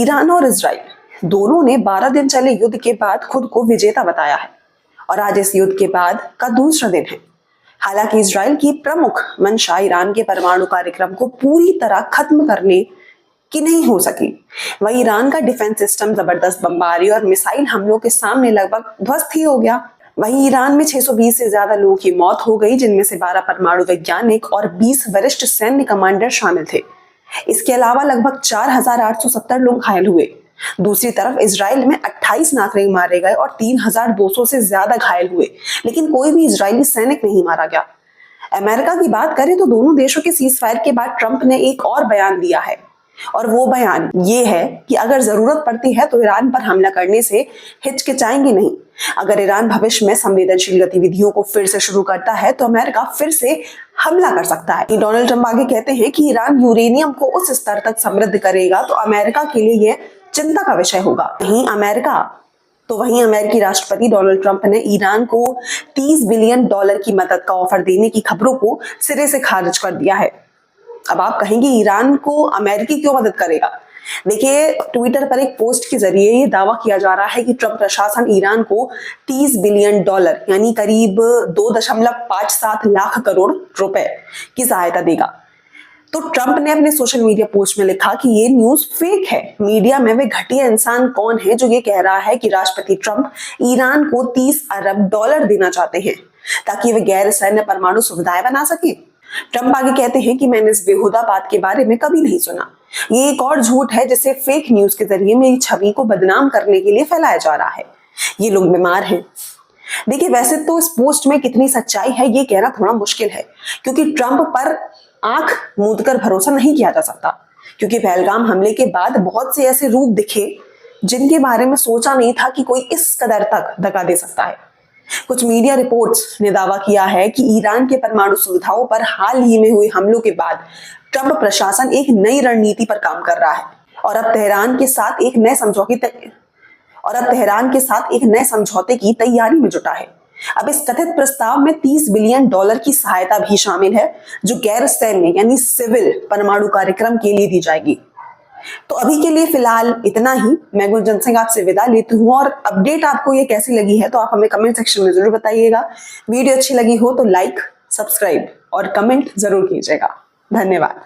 Iran और Israel दोनों ने 12 दिन चले युद्ध के बाद खुद को विजेता बताया है और आज इस युद्ध के बाद का दूसरा दिन है। हालांकि इजराइल की प्रमुख मंशा ईरान के परमाणु कार्यक्रम को पूरी तरह खत्म करने की नहीं हो सकी। वही ईरान का डिफेंस सिस्टम जबरदस्त बमबारी और मिसाइल हमलों के सामने लगभग ध्वस्त ही हो गया। वहीं ईरान में 620 से ज्यादा लोगों की मौत हो गई, जिनमें से 12 परमाणु वैज्ञानिक और 20 वरिष्ठ सैन्य कमांडर शामिल थे। इसके अलावा लगभग 4,870 लोग घायल हुए। दूसरी तरफ इजराइल में 28 नागरिक मारे गए और 3,200 से ज्यादा घायल हुए, लेकिन कोई भी इजरायली सैनिक नहीं मारा गया। अमेरिका की बात करें तो दोनों देशों के सीज फायर के बाद ट्रंप ने एक और बयान दिया है और वो बयान ये है कि अगर जरूरत पड़ती है तो ईरान पर हमला करने से हिचकिचाएंगे नहीं। अगर ईरान भविष्य में संवेदनशील गतिविधियों को फिर से शुरू करता है तो अमेरिका फिर से हमला कर सकता है। डोनाल्ड ट्रंप आगे कहते हैं कि ईरान यूरेनियम को उस स्तर तक समृद्ध करेगा तो अमेरिका के लिए यह चिंता का विषय होगा। वहीं अमेरिकी राष्ट्रपति डोनाल्ड ट्रंप ने ईरान को $30 बिलियन की मदद का ऑफर देने की खबरों को सिरे से खारिज कर दिया है। अब आप कहेंगे ईरान को अमेरिकी क्यों मदद करेगा? देखिए, ट्विटर पर एक पोस्ट के जरिए ये दावा किया जा रहा है कि ट्रंप प्रशासन ईरान को $30 बिलियन यानी करीब 2.57 लाख करोड़ रुपए की सहायता देगा। तो ट्रंप ने अपने सोशल मीडिया पोस्ट में लिखा कि ये न्यूज फेक है। मीडिया में वे घटिया इंसान कौन है जो ये कह रहा है कि राष्ट्रपति ट्रंप ईरान को $30 अरब देना चाहते हैं ताकि वे गैर सैन्य परमाणु सुविधाएं बना सके। ट्रंप आगे कहते हैं कि मैंने इस बेहुदा बात के बारे में कभी नहीं सुना। ये एक और झूठ है जिसे फेक न्यूज के जरिए मेरी छवि को बदनाम करने के लिए फैलाया जा रहा है। ये लोग बीमार हैं। देखिए, वैसे तो इस पोस्ट में कितनी सच्चाई है ये कहना थोड़ा मुश्किल है, क्योंकि ट्रंप पर आंख मूंदकर भरोसा नहीं किया जा सकता। क्योंकि पहलगाम हमले के बाद बहुत से ऐसे रूप दिखे जिनके बारे में सोचा नहीं था कि कोई इस कदर तक दगा दे सकता है। कुछ मीडिया रिपोर्ट्स ने दावा किया है कि ईरान के परमाणु सुविधाओं पर हाल ही में हुए हमलों के बाद ट्रंप प्रशासन एक नई रणनीति पर काम कर रहा है और अब तेहरान के साथ एक नए समझौते की तैयारी में जुटा है। अब इस कथित प्रस्ताव में $30 बिलियन की सहायता भी शामिल है जो गैर सैन्य यानी सिविल परमाणु कार्यक्रम के लिए दी जाएगी। तो अभी के लिए फिलहाल इतना ही। मैं गुंजन सिंह आपसे विदा लेती हूँ और अपडेट आपको ये कैसी लगी है तो आप हमें कमेंट सेक्शन में जरूर बताइएगा। वीडियो अच्छी लगी हो तो लाइक, सब्सक्राइब और कमेंट जरूर कीजिएगा। धन्यवाद।